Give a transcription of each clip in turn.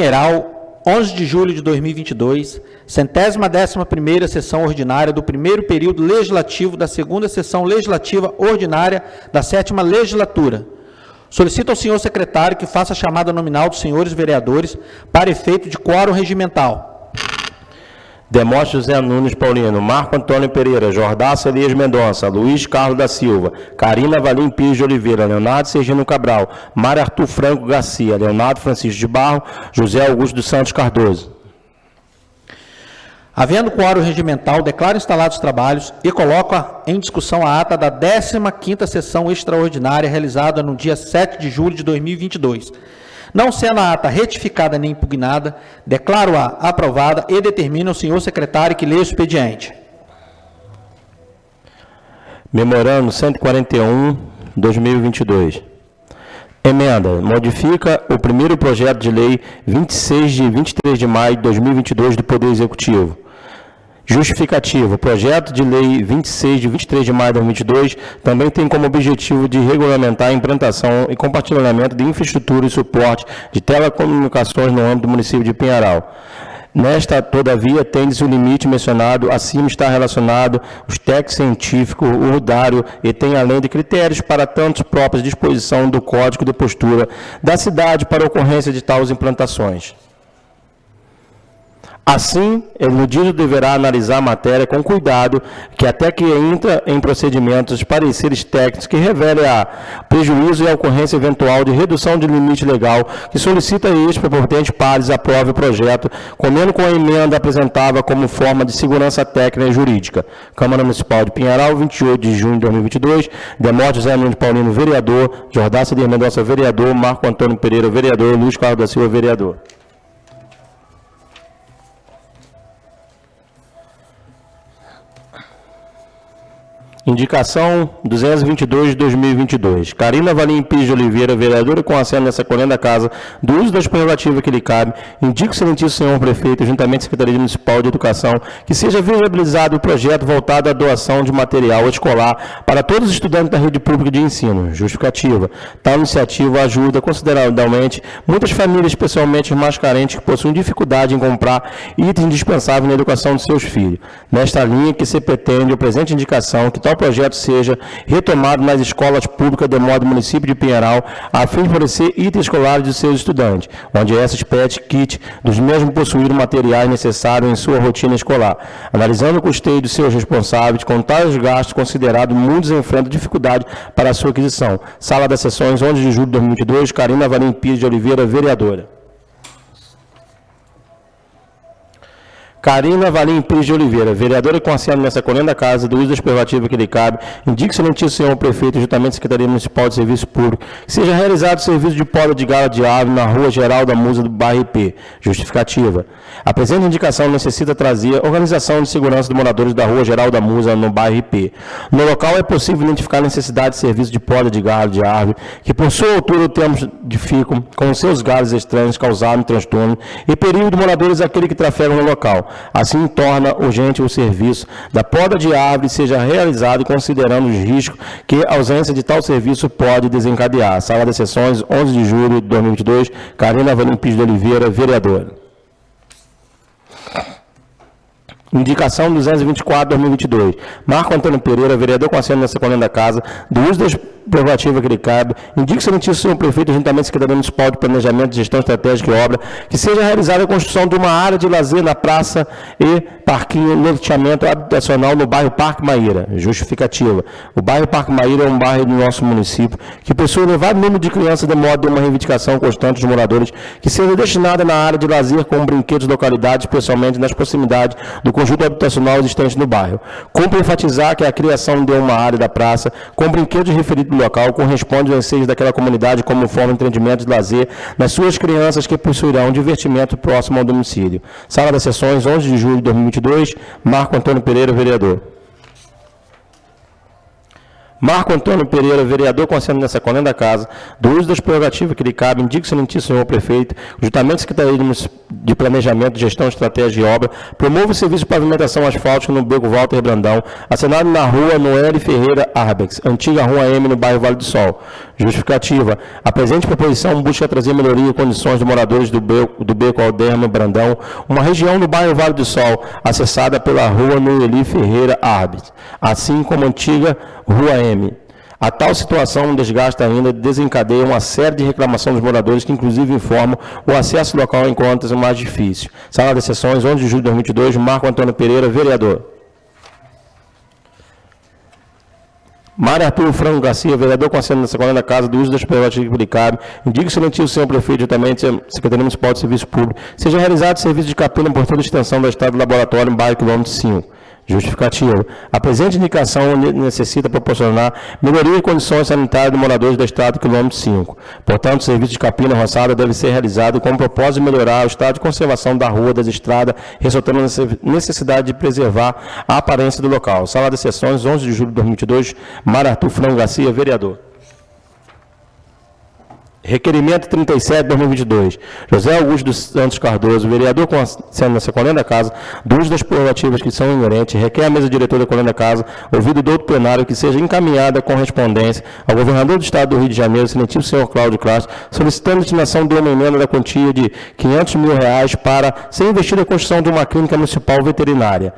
Pinheiral, 11 de julho de 2022, 111ª sessão ordinária do primeiro período legislativo da segunda sessão legislativa ordinária da 7ª legislatura. Solicito ao senhor secretário que faça a chamada nominal dos senhores vereadores para efeito de quórum regimental. Demóstenes José Nunes Paulino, Marco Antônio Pereira, Jordaço Elias Mendonça, Luiz Carlos da Silva, Carina Valim Pires de Oliveira, Leonardo Sergino Cabral, Mário Arthur Franco Garcia, Leonardo Francisco de Barro, José Augusto dos Santos Cardoso. Havendo quórum regimental, declaro instalados os trabalhos e coloco em discussão a ata da 15ª sessão extraordinária realizada no dia 7 de julho de 2022. Não sendo a ata retificada nem impugnada, declaro-a aprovada e determino ao senhor secretário que leia o expediente. Memorando 141, 2022. Emenda. Modifica o primeiro projeto de lei 26 de 23 de maio de 2022 do Poder Executivo. Justificativa. O projeto de lei 26 de 23 de maio de 2022 também tem como objetivo de regulamentar a implantação e compartilhamento de infraestrutura e suporte de telecomunicações no âmbito do município de Pinheiral. Nesta, todavia, tende-se o limite mencionado acima está relacionado os técnicos científicos, o udário e tem além de critérios para tantos próprias disposição do Código de Postura da cidade para a ocorrência de tais implantações. Assim, o Ludígio deverá analisar a matéria com cuidado, que até que entra em procedimentos pareceres técnicos que revelem a prejuízo e a ocorrência eventual de redução de limite legal, que solicita este competente pares aprove o projeto, comendo com a emenda apresentada como forma de segurança técnica e jurídica. Câmara Municipal de Pinheiral, 28 de junho de 2022, Demóstenes José Nunes Paulino, vereador, Jordaço Elias Mendonça, vereador, Marco Antônio Pereira, vereador, Luiz Carlos da Silva, vereador. Indicação 222 de 2022. Carina Valim Pires de Oliveira, vereadora com assento nessa coluna da casa, do uso das prerrogativas que lhe cabe, indica o excelentíssimo senhor prefeito, juntamente com a Secretaria Municipal de Educação, que seja viabilizado o projeto voltado à doação de material escolar para todos os estudantes da rede pública de ensino. Justificativa. Tal iniciativa ajuda consideravelmente muitas famílias, especialmente os mais carentes, que possuem dificuldade em comprar itens indispensáveis na educação de seus filhos. Nesta linha que se pretende a presente indicação que tal projeto seja retomado nas escolas públicas de modo município de Pinheiral, a fim de fornecer itens escolares de seus estudantes, onde essas PET kit dos mesmos possuíram materiais necessários em sua rotina escolar. Analisando o custeio dos seus responsáveis, com tais gastos considerados, muitos enfrentam dificuldade para a sua aquisição. Sala das Sessões, 11 de julho de 2022, Carina Valim Pires de Oliveira, vereadora. Carina Valim Pires de Oliveira, vereadora com assento nessa coluna da casa, do uso das prerrogativas que lhe cabe, indica excelentíssimo senhor prefeito, juntamente com a Secretaria Municipal de Serviço Público, que seja realizado o serviço de poda de gala de ave na Rua Geral da Musa do bairro IP. Justificativa. A presente indicação necessita trazer organização de segurança dos moradores da Rua Geral da Musa no bairro IP. No local é possível identificar a necessidade de serviço de poda de galo de árvore, que por sua altura o tempo ficam com seus galhos estranhos causados transtorno e perigo de moradores aquele que trafegam no local. Assim, torna urgente o serviço da poda de árvore seja realizado considerando os riscos que a ausência de tal serviço pode desencadear. Sala das Sessões, 11 de julho de 2022, Carina Valim Pires de Oliveira, vereadora. Indicação 224/2022. Marco Antônio Pereira, vereador com assento nessa coluna da casa, do uso das prerrogativas que lhe cabe, indica o excelentíssimo senhor prefeito, juntamente com a Secretaria Municipal de Planejamento, Gestão Estratégica e Obra, que seja realizada a construção de uma área de lazer na praça e parquinho no loteamento habitacional no bairro Parque Maíra. Justificativa. O bairro Parque Maíra é um bairro do nosso município que possui elevado número de crianças, de modo de uma reivindicação constante dos moradores, que seja destinada na área de lazer com brinquedos de localidade, especialmente nas proximidades do conjunto habitacional existente no bairro. Cumpre enfatizar que a criação de uma área da praça com brinquedos referidos no local corresponde aos anseios daquela comunidade como forma de entendimento de lazer nas suas crianças que possuirão um divertimento próximo ao domicílio. Sala das Sessões, 11 de julho de 2022, Marco Antônio Pereira, vereador. Marco Antônio Pereira, vereador com assento nessa coluna da casa, do uso das prerrogativas que lhe cabe, indique excelentíssimo senhor prefeito, juntamente a Secretaria de Planejamento, Gestão, Estratégia e Obra, promova o serviço de pavimentação asfáltica no Beco Walter Brandão, assinado na rua Noeli Ferreira Arbex, antiga Rua M, no bairro Vale do Sol. Justificativa. A presente proposição busca trazer melhoria e condições dos moradores do Beco Alderno Brandão, uma região do bairro Vale do Sol, acessada pela rua Noeli Ferreira Arbex, assim como a antiga Rua M. A tal situação desgasta ainda, desencadeia uma série de reclamações dos moradores que, inclusive, informam o acesso local encontra-se mais difícil. Sala de sessões, 11 de julho de 2022, Marco Antônio Pereira, vereador. Mário Arthur Franco Garcia, vereador com assento nessa coluna da casa, do uso das prerrogativas que lhe cabe, indica excelentíssimo senhor prefeito, juntamente Secretaria Municipal de Serviço Público, seja realizado serviço de capina por toda a extensão do estado do laboratório, em bairro quilômetro 5. Justificativa. A presente indicação necessita proporcionar melhoria e condições sanitárias dos moradores do estado quilômetro 5. Portanto, o serviço de capina roçada deve ser realizado com o propósito de melhorar o estado de conservação da rua, das estradas, ressaltando a necessidade de preservar a aparência do local. Sala de sessões, 11 de julho de 2022, Mário Arthur Franco Garcia, vereador. Requerimento 37, 2022. José Augusto dos Santos Cardoso, vereador com assento nessa coluna da casa, do uso das prerrogativas que são inerentes, requer a mesa diretora da coluna da casa, ouvido do outro plenário, que seja encaminhada a correspondência ao governador do estado do Rio de Janeiro, excelentíssimo senhor Cláudio Castro, solicitando a destinação de uma emenda da quantia de R$500 mil para ser investida a construção de uma clínica municipal veterinária.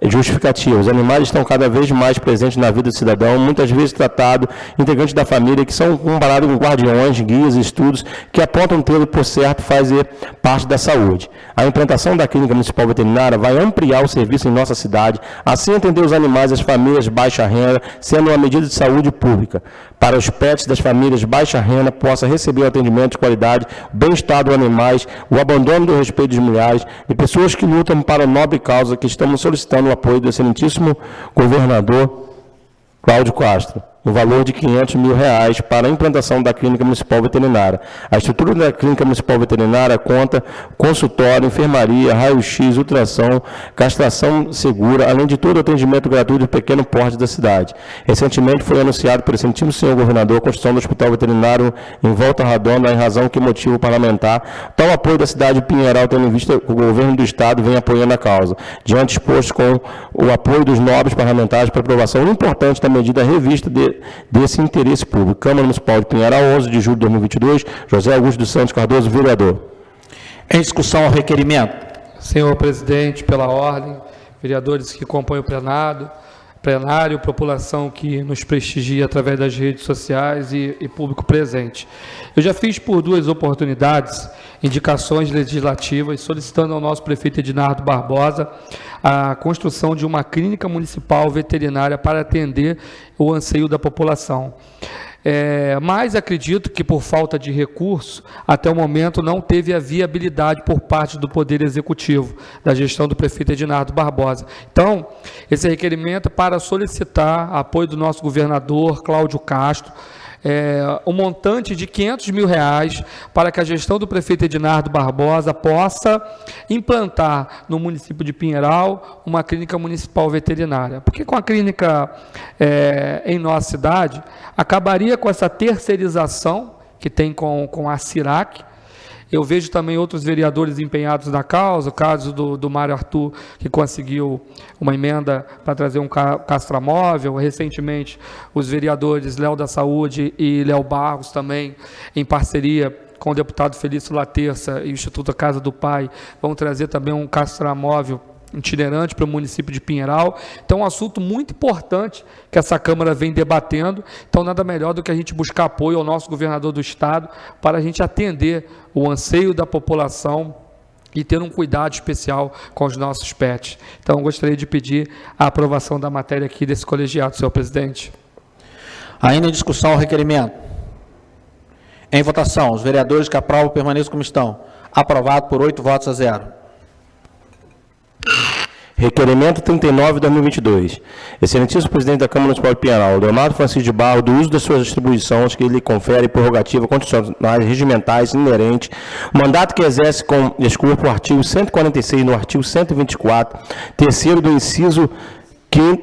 Justificativa. Os animais estão cada vez mais presentes na vida do cidadão, muitas vezes tratados integrantes da família, que são comparados com guardiões, guias e estudos que apontam tê-lo por certo fazer parte da saúde. A implantação da clínica municipal veterinária vai ampliar o serviço em nossa cidade, assim atender os animais das famílias baixa renda, sendo uma medida de saúde pública. Para os pets das famílias baixa renda possa receber o atendimento de qualidade, o bem-estar dos animais, o abandono do respeito dos milhares de pessoas que lutam para a nobre causa que estamos solicitando o apoio do excelentíssimo governador Cláudio Castro, no valor de R$500 mil para a implantação da clínica municipal veterinária. A estrutura da clínica municipal veterinária conta consultório, enfermaria, raio-x, ultrassom, castração segura, além de todo o atendimento gratuito de pequeno porte da cidade. Recentemente foi anunciado pelo excelentíssimo senhor governador a construção do hospital veterinário em Volta Redonda, em razão que motivo parlamentar. Tal apoio da cidade de Pinheiral, tendo em vista que o governo do estado vem apoiando a causa. Diante exposto com o apoio dos nobres parlamentares para aprovação importante da medida revista desse interesse público. Câmara Municipal de Pinheiral, 11 de julho de 2022, José Augusto dos Santos Cardoso, vereador. Em discussão ao requerimento. Senhor presidente, pela ordem, vereadores que compõem o plenário, população que nos prestigia através das redes sociais e público presente. Eu já fiz por 2 oportunidades indicações legislativas solicitando ao nosso prefeito Ednardo Barbosa a construção de uma clínica municipal veterinária para atender o anseio da população. Mas acredito que por falta de recurso, até o momento não teve a viabilidade por parte do Poder Executivo, da gestão do prefeito Ednardo Barbosa. Então, esse requerimento é para solicitar apoio do nosso governador Cláudio Castro, um montante de R$500 mil para que a gestão do prefeito Ednardo Barbosa possa implantar no município de Pinheiral uma clínica municipal veterinária. Porque com a clínica em nossa cidade, acabaria com essa terceirização que tem com a CIRAC. Eu vejo também outros vereadores empenhados na causa, o caso do Mário Arthur, que conseguiu uma emenda para trazer um castramóvel. Recentemente, os vereadores Léo da Saúde e Léo Barros também, em parceria com o deputado Felício Laterça e o Instituto Casa do Pai, vão trazer também um castramóvel itinerante para o município de Pinheiral. Então, um assunto muito importante que essa Câmara vem debatendo. Então, nada melhor do que a gente buscar apoio ao nosso governador do estado para a gente atender o anseio da população e ter um cuidado especial com os nossos pets. Então, gostaria de pedir a aprovação da matéria aqui desse colegiado, senhor presidente. Ainda em discussão o requerimento. Em votação, os vereadores que aprovam permaneçam como estão. Aprovado por 8 votos a 0. Requerimento 39 de 2022. Excelentíssimo presidente da Câmara Municipal de Pinheiral, Leonardo Francisco de Barro, do uso das suas atribuições que lhe confere prerrogativa constitucionais, regimentais, inerente, mandato que exerce com desculpa o artigo 146 no artigo 124, terceiro do inciso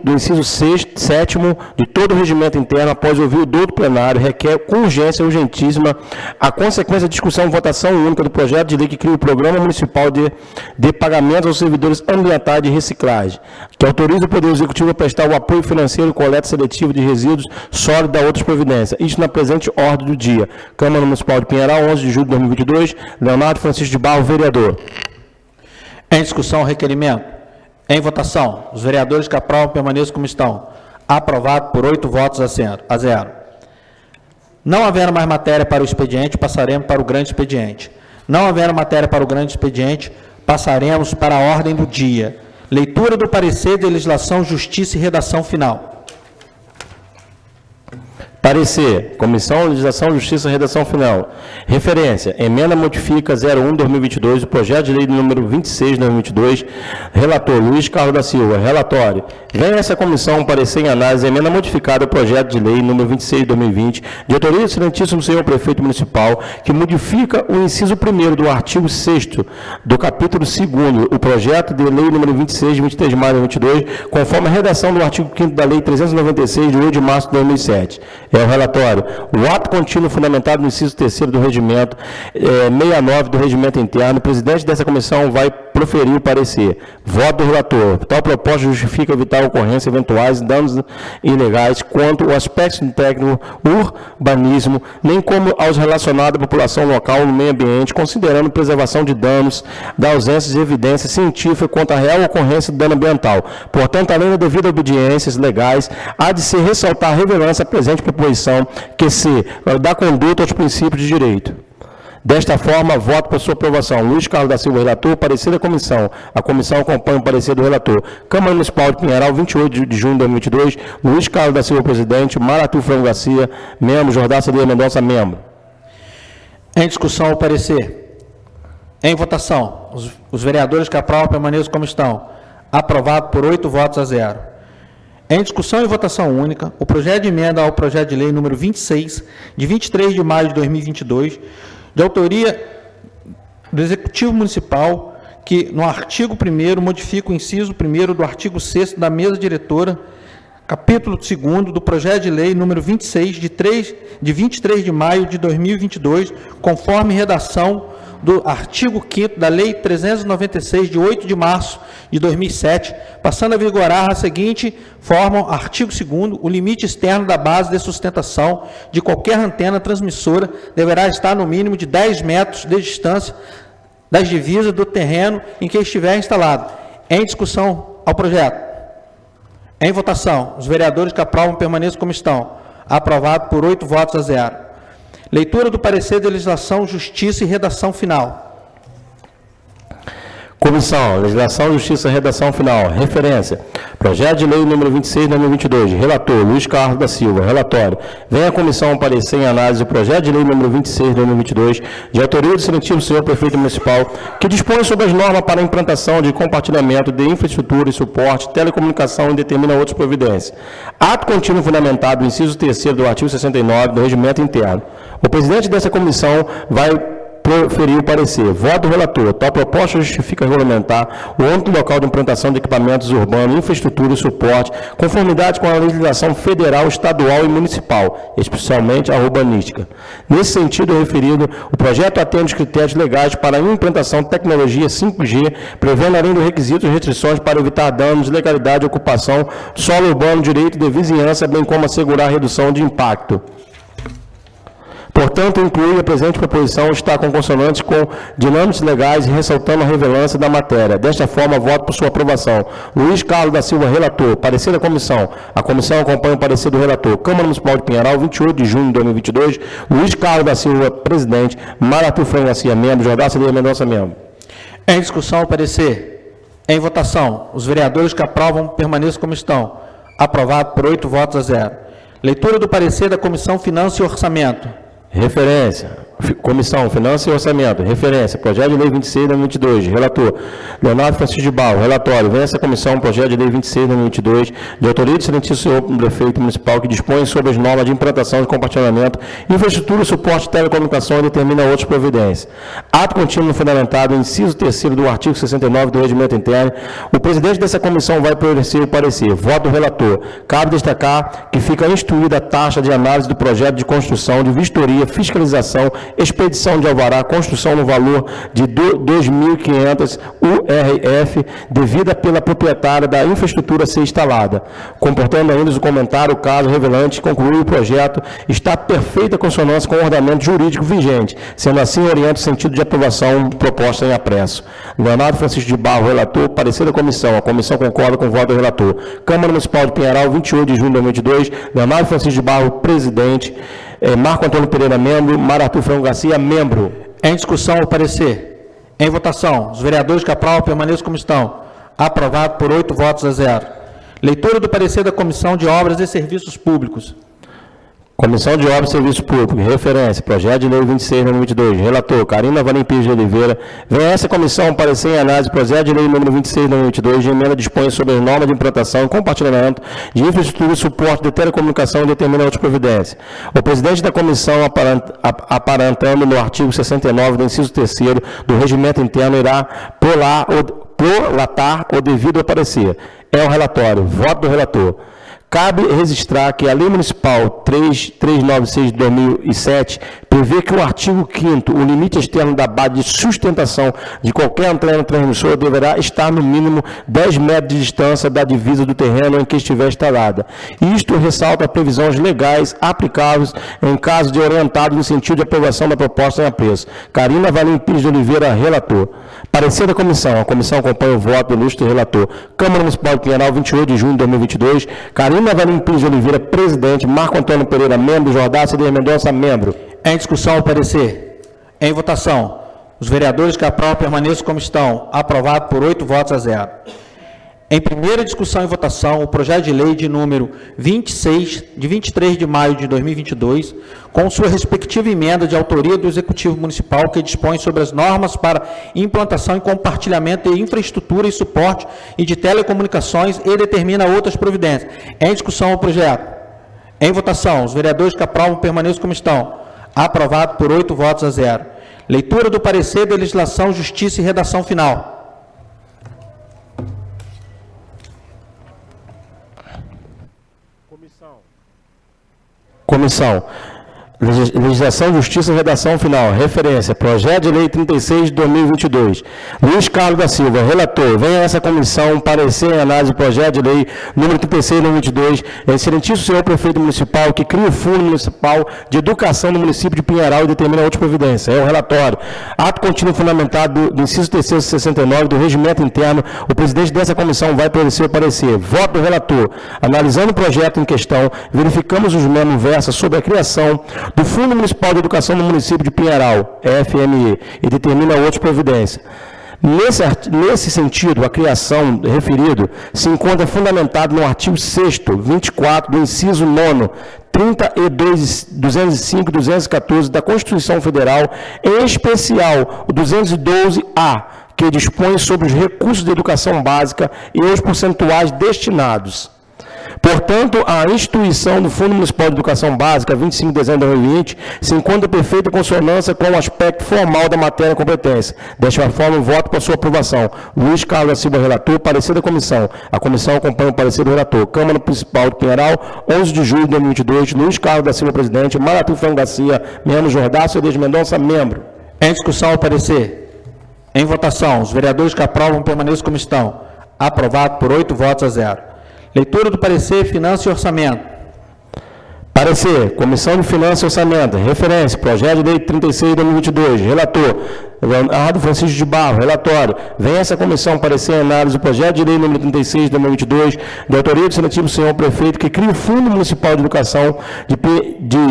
do inciso 7º de todo o regimento interno, após ouvir o douto plenário, requer com urgência urgentíssima a consequência da discussão e votação única do projeto de lei que cria o Programa Municipal de Pagamentos aos Servidores Ambientais de Reciclagem, que autoriza o Poder Executivo a prestar o apoio financeiro e coleta seletiva de resíduos sólidos a outras providências. Isto na presente ordem do dia. Câmara Municipal de Pinheiral, 11 de julho de 2022, Leonardo Francisco de Barro, vereador. Em discussão o requerimento. Em votação, os vereadores que aprovam permaneçam como estão. Aprovado por 8 votos a 0. Não havendo mais matéria para o expediente, passaremos para o grande expediente. Não havendo matéria para o grande expediente, passaremos para a ordem do dia. Leitura do parecer de legislação, justiça e redação final. Parecer, Comissão de Legislação, Justiça e Redação Final. Referência, emenda modifica 01/2022, o projeto de lei número 26/2022, relator Luiz Carlos da Silva, relatório. Vem essa comissão parecer em análise a emenda modificada ao projeto de lei número 26/2020, de autoria do excelentíssimo senhor prefeito municipal, que modifica o inciso 1º do artigo 6º do capítulo 2º, o projeto de lei número 26, de 23 de maio de 2022, conforme a redação do artigo 5º da lei 396, de 8 de março de 2007. É o relatório. O ato contínuo fundamentado no inciso 3º do regimento 69 do regimento interno, o presidente dessa comissão vai proferir o parecer. Voto do relator. Tal proposta justifica evitar a ocorrência de eventuais danos ilegais quanto ao aspecto técnico, urbanismo, nem como aos relacionados à população local no meio ambiente, considerando preservação de danos, da ausência de evidência científica quanto à real ocorrência de dano ambiental. Portanto, além da devida obediências legais, há de se ressaltar a relevância presente proposição que se dá conduta aos princípios de direito. Desta forma, voto por sua aprovação. Luiz Carlos da Silva, relator. Parecer da comissão. A comissão acompanha o parecer do relator. Câmara Municipal de Pinheiral, 28 de junho de 2022. Luiz Carlos da Silva, presidente. Maratu Franco Garcia, membro. Jordaça de Mendonça, membro. Em discussão o parecer. Em votação, os vereadores que aprovam permaneçam como estão. Aprovado por 8 votos a 0. Em discussão e votação única, o projeto de emenda ao projeto de lei número 26, de 23 de maio de 2022, de autoria do Executivo Municipal, que no artigo 1º modifica o inciso 1º do artigo 6º da mesa diretora, capítulo 2º do projeto de lei número 26, de 23 de maio de 2022, conforme redação do artigo 5º da Lei 396, de 8 de março de 2007, passando a vigorar a seguinte forma: artigo 2º, o limite externo da base de sustentação de qualquer antena transmissora deverá estar no mínimo de 10 metros de distância das divisas do terreno em que estiver instalado. Em discussão ao projeto. Em votação, os vereadores que aprovam permaneçam como estão. Aprovado por 8 votos a 0. Leitura do parecer de legislação, justiça e redação final. Comissão, Legislação, Justiça e Redação Final. Referência. Projeto de lei número 26 de 2022. Relator, Luiz Carlos da Silva. Relatório. Vem a comissão parecer em análise o projeto de lei número 26 de 2022, de autoria do excelentíssimo senhor prefeito municipal, que dispõe sobre as normas para a implantação de compartilhamento de infraestrutura e suporte, telecomunicação e determina outras providências. Ato contínuo fundamentado no inciso 3º do artigo 69 do regimento interno. O presidente dessa comissão vai proferir o parecer. Voto do relator. Tal proposta justifica regulamentar o âmbito local de implantação de equipamentos urbanos, infraestrutura e suporte, conformidade com a legislação federal, estadual e municipal, especialmente a urbanística. Nesse sentido referido, o projeto atende os critérios legais para a implantação de tecnologia 5G, prevendo além dos requisitos e restrições para evitar danos, legalidade, ocupação, solo urbano, direito de vizinhança, bem como assegurar a redução de impacto. Portanto, inclui a presente proposição está com consonantes com dinâmicos legais e ressaltando a relevância da matéria. Desta forma, voto por sua aprovação. Luiz Carlos da Silva, relator. Parecer da comissão. A comissão acompanha o parecer do relator. Câmara Municipal de Pinheiral, 28 de junho de 2022. Luiz Carlos da Silva, presidente. Maratu Franco Garcia, membro. Jordaça de Mendonça, membro. Em discussão, o parecer. Em votação, os vereadores que aprovam permaneçam como estão. Aprovado por 8 votos a 0. Leitura do parecer da Comissão Finanças e Orçamento. Referência. Comissão, Finanças e Orçamento. Referência, projeto de lei 26 de 2022. Relator, Leonardo Francisco de Barro. Relatório, vem essa comissão, projeto de lei 26 de 2022, de autoria do excelentíssimo senhor prefeito municipal, que dispõe sobre as normas de implantação e compartilhamento, infraestrutura, suporte de telecomunicação e determina outras providências. Ato contínuo fundamentado, inciso 3º do artigo 69 do Regimento Interno. O presidente dessa comissão vai oferecer o parecer. Voto do relator. Cabe destacar que fica instituída a taxa de análise do projeto de construção, de vistoria, fiscalização, expedição de alvará, construção no valor de 2.500 URF, devida pela proprietária da infraestrutura a ser instalada. Comportando ainda o comentário, caso revelante, concluir o projeto está perfeita consonância com o ordenamento jurídico vigente, sendo assim orienta o sentido de aprovação proposta em apreço. Leonardo Francisco de Barro, relator, parecer da comissão. A comissão concorda com o voto do relator. Câmara Municipal de Pinheiral, 28 de junho de 2022, Leonardo Francisco de Barro, presidente. Marco Antônio Pereira, membro. Arthur Franco Garcia, membro. Em discussão, o parecer. Em votação, os vereadores que aprovam permaneçam como estão. Aprovado por 8 votos a 0. Leitura do parecer da Comissão de Obras e Serviços Públicos. Comissão de Obras e Serviços Públicos. Referência, projeto de lei 26 de 2022. Relator, Carina Valim Pires de Oliveira. Vem essa comissão parecer em análise, projeto de lei número 26 de 2022, de emenda dispõe sobre as normas de implantação e compartilhamento de infraestrutura e suporte de telecomunicação e determina outras providências. O presidente da comissão, aparentando no artigo 69 do inciso 3º do Regimento Interno, irá prolatar o devido a parecer. É o relatório. Voto do relator. Cabe registrar que a Lei Municipal 3396 de 2007 prevê que o artigo 5º, o limite externo da base de sustentação de qualquer antena transmissora deverá estar no mínimo 10 metros de distância da divisa do terreno em que estiver instalada. Isto ressalta previsões legais aplicáveis em caso de orientado no sentido de aprovação da proposta em apreço. Carina Valim Pires de Oliveira, relator. Parecer da comissão. A comissão acompanha o voto do ilustre relator. Câmara Municipal de Pinheiral, 28 de junho de 2022. Carina Valim Pires de Oliveira, presidente. Marco Antônio Pereira, membro. Jordácio de Mendonça, membro. Em discussão, o parecer. Em votação, os vereadores que aprovam permaneçam como estão. Aprovado por 8 votos a 0. Em primeira discussão e votação, o projeto de lei de número 26, de 23 de maio de 2022, com sua respectiva emenda de autoria do Executivo Municipal, que dispõe sobre as normas para implantação e compartilhamento de infraestrutura e suporte e de telecomunicações e determina outras providências. Em discussão, o projeto. Em votação, os vereadores que aprovam permaneçam como estão. Aprovado por 8 votos a 0. Leitura do parecer da Legislação, Justiça e Redação Final. Comissão. Legislação, Justiça e Redação Final. Referência, projeto de lei 36 de 2022. Luiz Carlos da Silva, relator. Venha a essa comissão parecer em análise do projeto de lei número 36 de 2022. Excelentíssimo senhor prefeito municipal, que cria o Fundo Municipal de Educação do município de Pinheiral e determina outras providências. É o relatório. Ato contínuo fundamentado do inciso 3º 69 do Regimento Interno. O presidente dessa comissão vai oferecer o parecer. Voto do relator. Analisando o projeto em questão, verificamos os mesmos versa sobre a criação do Fundo Municipal de Educação do município de Pinheiral, FME, e determina outras providências. Nesse sentido, a criação referido se encontra fundamentada no artigo 6º, 24, do inciso 9º, 32, 205 e 214 da Constituição Federal, em especial o 212-A, que dispõe sobre os recursos de educação básica e os percentuais destinados. Portanto, a instituição do Fundo Municipal de Educação Básica, 25 de dezembro de 2020, se encontra em perfeita consonância com o aspecto formal da matéria competência. Desta forma, voto para sua aprovação. Luiz Carlos da Silva, relator. Parecer da comissão. A comissão acompanha o parecer do relator. Câmara Municipal de Pinheiral, 11 de julho de 2022. Luiz Carlos da Silva, presidente. Arthur Franco Garcia, membro. Jordácio de Mendonça, membro. Em discussão, o parecer. Em votação, os vereadores que aprovam permaneçam como estão. Aprovado por 8 votos a 0. Leitura do parecer, Finanças e Orçamento. Parecer, Comissão de Finanças e Orçamento. Referência, projeto de lei 36 de 2022. Relator, Leonardo Francisco de Barro, relatório. Vem essa comissão parecer em análise do projeto de lei número 36 de 2022, de autoria do excelentíssimo senhor prefeito, que cria o Fundo Municipal de Educação de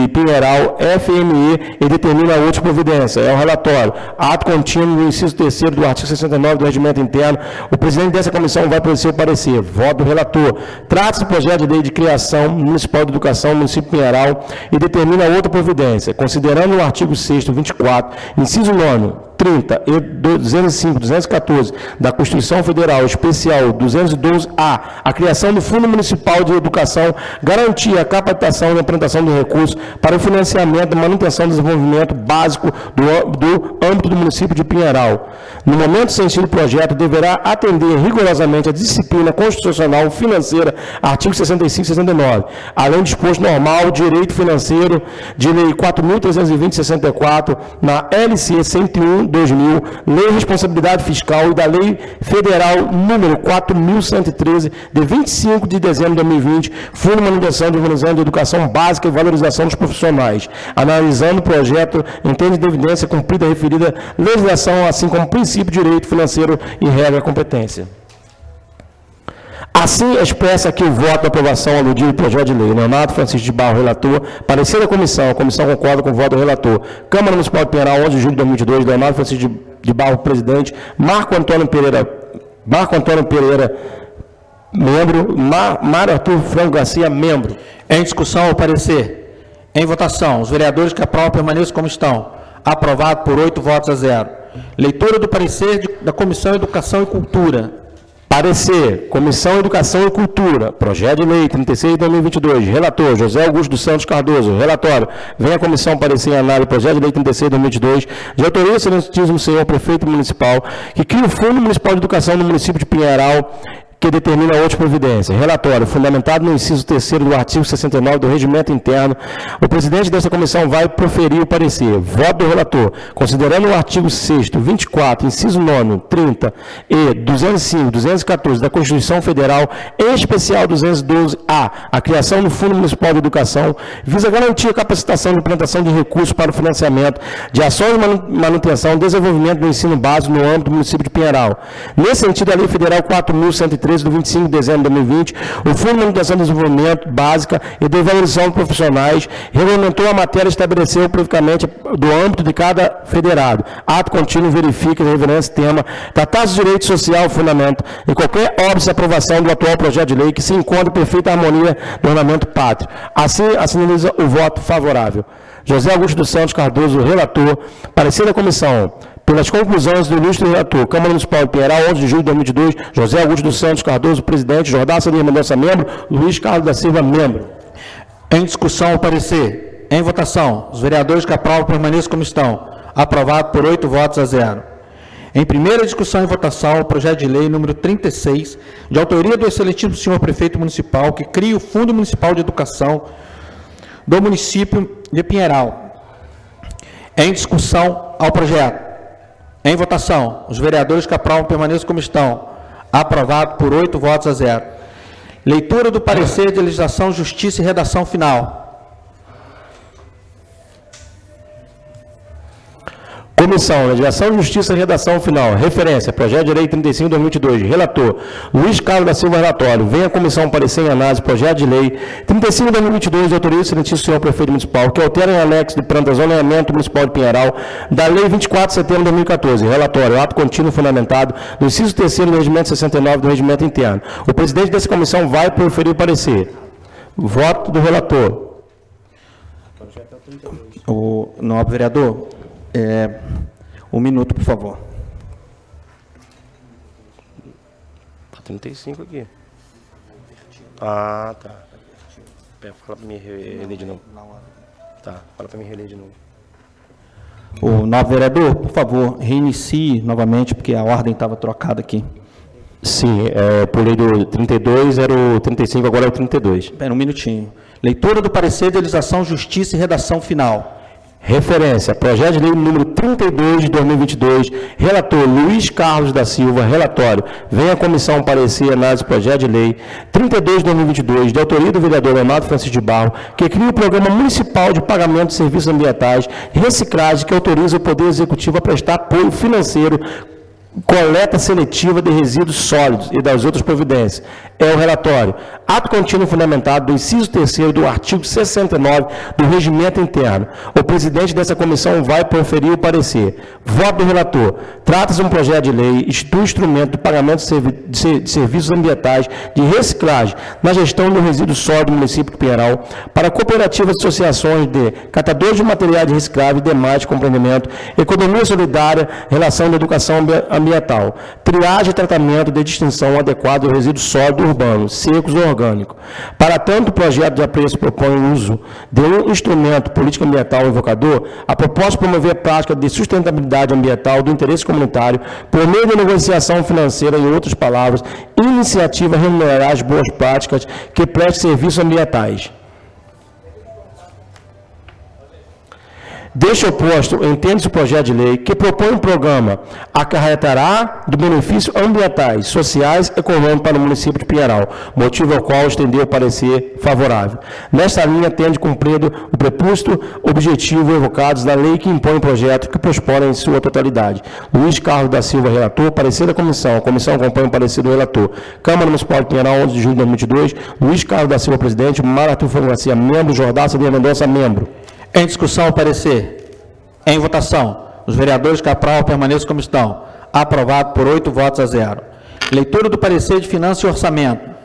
Pinheiral, FME, e determina outras providências. É o relatório. Ato contínuo do inciso 3º do artigo 69 do regimento interno. O presidente dessa comissão vai produzir o parecer. Voto do relator. Trata-se do projeto de lei de criação municipal de educação no município de Pinheiral e determina outra providência, considerando o artigo 6º, 24, inciso 9º, 30 e 205, 214 da Constituição Federal, especial 212-A, a criação do Fundo Municipal de Educação, garantia a capacitação e implementação de recursos para o financiamento e manutenção do desenvolvimento básico do âmbito do município de Pinheiral. No momento sentido do projeto, deverá atender rigorosamente a disciplina constitucional financeira, artigo 65 e 69, além do disposto normal, direito financeiro de lei 4.320/64, na LC 101/2000, Lei de Responsabilidade Fiscal e da Lei Federal número 4.113, de 25 de dezembro de 2020, Fundo de Manutenção de Educação Básica e Valorização dos Profissionais. Analisando o projeto, entende de evidência cumprida a referida legislação, assim como princípio de direito financeiro e regra competência. Assim, expressa aqui o voto de aprovação aludido ao projeto de lei. Leonardo Francisco de Barro, relator. Parecer da comissão. A comissão concorda com o voto do relator. Câmara Municipal de Pinheiral, 11 de julho de 2022. Leonardo Francisco de Barro, presidente. Marco Antônio Pereira, membro. Mário Arthur Franco Garcia, membro. Em discussão, o parecer. Em votação, os vereadores que aprovam permaneçam como estão. Aprovado por 8 votos a 0. Leitura do parecer da Comissão Educação e Cultura. Parecer, Comissão Educação e Cultura, projeto de lei 36 de 2022, relator José Augusto dos Santos Cardoso, relatório, vem a comissão parecer em análise, projeto de lei 36 de 2022, de autoria do excelentíssimo senhor prefeito municipal, que cria o Fundo Municipal de Educação no município de Pinheiral, que determina outras providências. Relatório, fundamentado no inciso 3º do artigo 69 do regimento interno, o presidente dessa comissão vai proferir o parecer. Voto do relator. Considerando o artigo 6º, 24, inciso 9º, 30 e 205, 214 da Constituição Federal, em especial 212-A, a criação do Fundo Municipal de Educação, visa garantir a capacitação e implantação de recursos para o financiamento de ações de manutenção e desenvolvimento do ensino básico no âmbito do município de Pinheiral. Nesse sentido, a Lei Federal 4.113, do 25 de dezembro de 2020, o Fundo de Manutenção e Desenvolvimento Básica e de Valorização de Profissionais regulamentou a matéria e estabeleceu publicamente do âmbito de cada federado. Ato contínuo verifica a reverência tema, tratar-se de direito social, fundamento, em qualquer óbice aprovação do atual projeto de lei que se encontre em perfeita harmonia do ordenamento pátrio. Assim, assinaliza o voto favorável. José Augusto dos Santos Cardoso, relator, parecer da comissão. Pelas conclusões do ilustre relator, Câmara Municipal de Pinheiral, 11 de julho de 2022, José Augusto dos Santos Cardoso, presidente, Jordaça Lima Mendonça, membro, Luiz Carlos da Silva, membro. Em discussão, o parecer. Em votação, os vereadores que aprovam permaneçam como estão. Aprovado por 8 votos a 0. Em primeira discussão e votação, o projeto de lei número 36, de autoria do excelentíssimo senhor prefeito municipal, que cria o Fundo Municipal de Educação do município de Pinheiral. Em discussão ao projeto. Em votação, os vereadores que aprovam permaneçam como estão. Aprovado por 8 votos a 0. Leitura do parecer de legislação, justiça e redação final. Comissão, Legislação, Justiça e Redação Final. Referência, Projeto de Lei 35 de 2022. Relator, Luiz Carlos da Silva, relatório. Vem a comissão parecer em análise, Projeto de Lei 35 de 2022, de autoria do excelentíssimo senhor prefeito municipal, que altera em anexo de planta zoneamento municipal de Pinheiral, da Lei 24 de setembro de 2014. Relatório, ato contínuo fundamentado no inciso 3º do regimento 69 do regimento interno. O presidente dessa comissão vai proferir o parecer. Voto do relator. O nobre vereador, um minuto, por favor. Está 35 aqui. Ah, tá. Fala para mim reler de novo. Tá, fala para mim reler de novo. O nobre vereador, por favor, reinicie novamente, porque a ordem estava trocada aqui. Sim, pulei do 32, era o 35, agora é o 32. Espera um minutinho. Leitura do parecer de legislação, justiça e redação final. Referência, projeto de lei número 32 de 2022, relator Luiz Carlos da Silva, relatório, vem a comissão parecer análise do projeto de lei 32 de 2022, de autoria do vereador Leonardo Francisco de Barro, que cria o Programa Municipal de Pagamento de Serviços Ambientais e Reciclagem, que autoriza o Poder Executivo a prestar apoio financeiro, coleta seletiva de resíduos sólidos e das outras providências. É o relatório. Ato contínuo fundamentado do inciso 3º do artigo 69 do Regimento Interno. O presidente dessa comissão vai proferir o parecer. Voto do relator. Trata-se de um projeto de lei, institui instrumento de pagamento de serviços ambientais de reciclagem na gestão do resíduo sólido do município de Pinheiral para cooperativas e associações de catadores de materiais recicláveis e demais de compreendimento, economia solidária, relação da educação ambiental, triagem e tratamento de distinção adequada do resíduo sólido urbanos, secos ou orgânicos. Para tanto, o projeto de apreço propõe o uso de um instrumento político ambiental invocador, a proposta promover a prática de sustentabilidade ambiental do interesse comunitário por meio de negociação financeira, em outras palavras, iniciativa a remunerar as boas práticas que prestem serviços ambientais. Deste oposto, entende-se o projeto de lei que propõe um programa acarretará do benefício ambientais, sociais e econômicos para o município de Pinheiral, motivo ao qual estendeu o parecer favorável. Nesta linha, tende cumprido o prepúcio objetivo evocados na lei que impõe o projeto que prospora em sua totalidade. Luiz Carlos da Silva, relator, parecer da comissão. A comissão acompanha o parecer do relator. Câmara Municipal de Pinheiral, 11 de julho de 2022. Luiz Carlos da Silva, presidente. Mara Arthur Frangacia, membro. Jordaça de Mendonça, membro. Em discussão, o parecer. Em votação. Os vereadores que aprovam permaneçam como estão. Aprovado por 8 votos a 0. Leitura do parecer de Finanças e Orçamento.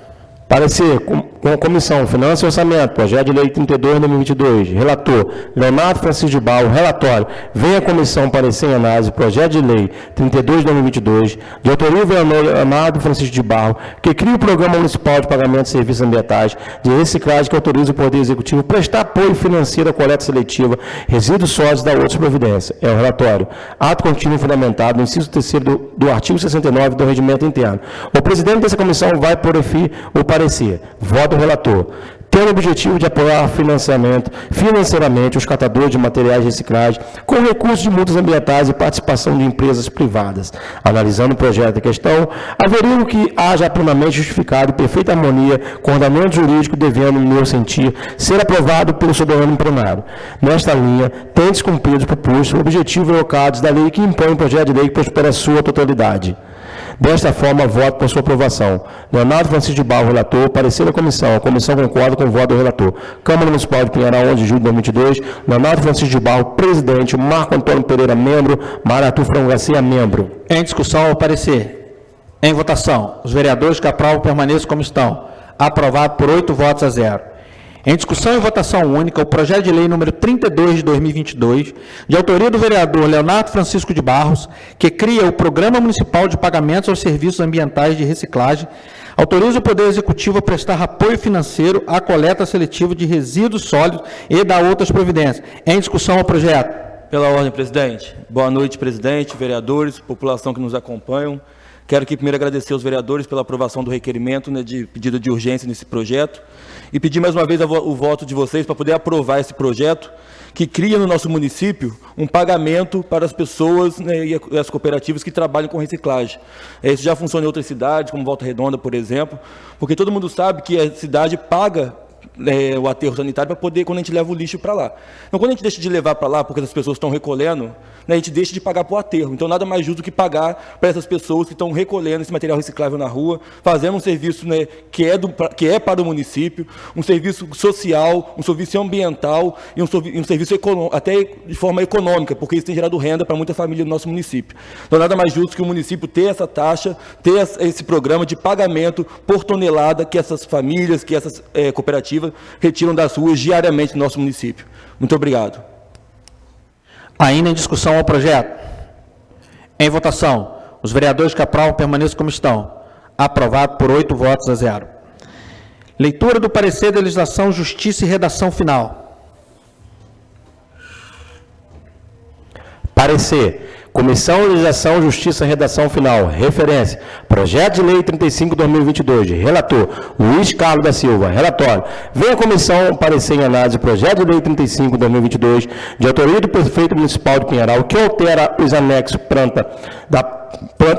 Parecer com a Comissão Finanças e Orçamento, projeto de lei 32 de 2022, relator Leonardo Francisco de Barro, relatório, vem a comissão parecer em análise, projeto de lei 32 de 2022, de autoria do vereador Leonardo Francisco de Barro, que cria o Programa Municipal de Pagamento de Serviços Ambientais de Reciclagem, que autoriza o Poder Executivo a prestar apoio financeiro à coleta seletiva, resíduos sólidos e da outras providências. É o relatório. Ato contínuo fundamentado no inciso 3º do artigo 69 do Regimento Interno. O presidente dessa comissão vai proferir o parecer. Voto do relator. Tendo o objetivo de apoiar financeiramente os catadores de materiais de reciclagem com recursos de multas ambientais e participação de empresas privadas. Analisando o projeto em questão, averiguo que haja plenamente justificado e perfeita harmonia com o ordenamento jurídico, devendo, no meu sentir, ser aprovado pelo soberano plenário. Nesta linha, tem-se cumprido os propostos objetivos evocados da lei que impõe o projeto de lei que prospera a sua totalidade. Desta forma, voto por sua aprovação. Leonardo Francisco de Barro, relator. Parecer da comissão. A comissão concorda com o voto do relator. Câmara Municipal de Pinheiral, 11 de julho de 2022. Leonardo Francisco de Barro, presidente. Marco Antônio Pereira, membro. Mara Arthur Frangacia, membro. Em discussão, ao parecer. Em votação. Os vereadores que aprovam permaneçam como estão. Aprovado por 8 votos a 0. Em discussão e votação única, o projeto de lei número 32 de 2022, de autoria do vereador Leonardo Francisco de Barros, que cria o Programa Municipal de Pagamentos aos Serviços Ambientais de Reciclagem, autoriza o Poder Executivo a prestar apoio financeiro à coleta seletiva de resíduos sólidos e da outras providências. Em discussão ao projeto. Pela ordem, presidente. Boa noite, presidente, vereadores, população que nos acompanham. Quero aqui primeiro agradecer aos vereadores pela aprovação do requerimento, de pedido de urgência nesse projeto e pedir mais uma vez o voto de vocês para poder aprovar esse projeto que cria no nosso município um pagamento para as pessoas e as cooperativas que trabalham com reciclagem. Isso já funciona em outras cidades, como Volta Redonda, por exemplo, porque todo mundo sabe que a cidade paga o aterro sanitário para poder, quando a gente leva o lixo para lá. Então, quando a gente deixa de levar para lá, porque as pessoas estão recolhendo, a gente deixa de pagar para o aterro. Então, nada mais justo do que pagar para essas pessoas que estão recolhendo esse material reciclável na rua, fazendo um serviço que é para o município, um serviço social, um serviço ambiental e um serviço até de forma econômica, porque isso tem gerado renda para muita família do nosso município. Então, nada mais justo que o município ter essa taxa, ter esse programa de pagamento por tonelada que essas famílias, que essas cooperativas retiram das ruas diariamente no nosso município. Muito obrigado. Ainda em discussão ao projeto. Em votação. Os vereadores que aprovam permaneçam como estão. Aprovado por 8 votos a 0. Leitura do parecer da legislação, justiça e redação final. Parecer. Comissão Legislação, Justiça, Redação Final. Referência. Projeto de Lei 35/2022. Relator, Luiz Carlos da Silva. Relatório. Vem a comissão parecer em análise Projeto de Lei 35/2022, de autoria do Prefeito Municipal de Pinheiral, que altera os anexos planta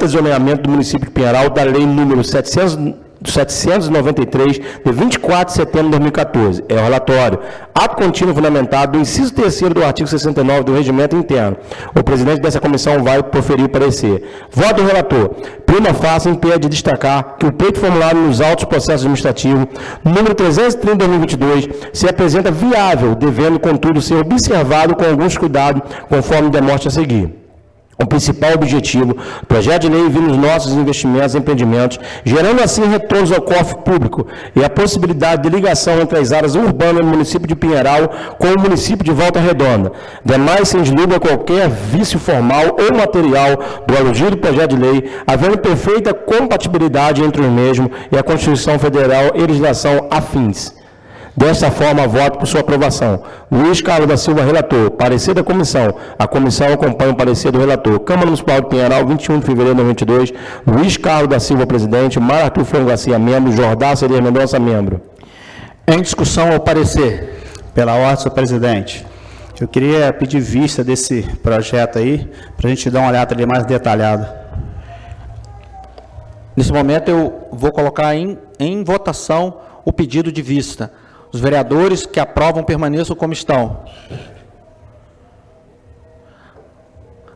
de zoneamento do município de Pinheiral da Lei número 793, de 24 de setembro de 2014. É o relatório. Ato contínuo fundamentado do inciso 3º do artigo 69 do Regimento Interno. O presidente dessa comissão vai proferir o parecer. Voto do relator. Prima facie impede de destacar que o pleito formulado nos autos processos administrativos, número 330 de 2022, se apresenta viável, devendo, contudo, ser observado com alguns cuidados, conforme demonstra a seguir. O principal objetivo do projeto de lei visa os nossos investimentos e empreendimentos, gerando assim retornos ao cofre público e a possibilidade de ligação entre as áreas urbanas do município de Pinheiral com o município de Volta Redonda. Demais, sem dúvida, qualquer vício formal ou material do aludido projeto de lei, havendo perfeita compatibilidade entre os mesmos e a Constituição Federal e legislação afins. Desta forma, voto por sua aprovação. Luiz Carlos da Silva, relator. Parecer da comissão. A comissão acompanha o parecer do relator. Câmara Municipal de Pinheiral, 21 de fevereiro de 2022. Luiz Carlos da Silva, presidente. Mar Arthur Franco Garcia, membro. Jordácio Elias Mendonça, membro. Em discussão ao parecer. Pela ordem, senhor presidente. Eu queria pedir vista desse projeto aí, para a gente dar uma olhada ali mais detalhada. Nesse momento, eu vou colocar em votação o pedido de vista. Os vereadores que aprovam permaneçam como estão.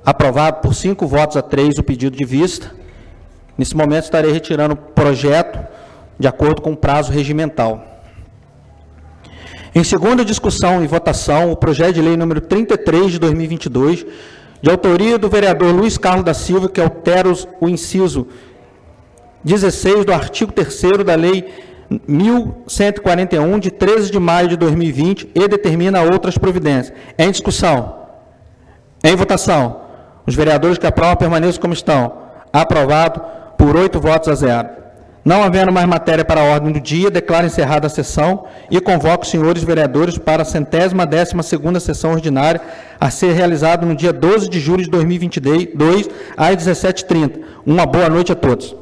Aprovado por 5 votos a 3 o pedido de vista. Nesse momento, estarei retirando o projeto de acordo com o prazo regimental. Em segunda discussão e votação, o projeto de lei número 33 de 2022, de autoria do vereador Luiz Carlos da Silva, que altera o inciso 16 do artigo 3º da lei 1141, de 13 de maio de 2020, e determina outras providências. Em discussão. Em votação. Os vereadores que aprovam permaneçam como estão. Aprovado por 8 votos a 0. Não havendo mais matéria para a ordem do dia, declaro encerrada a sessão e convoco os senhores vereadores para a 112ª sessão ordinária a ser realizada no dia 12 de julho de 2022, às 17h30. Uma boa noite a todos.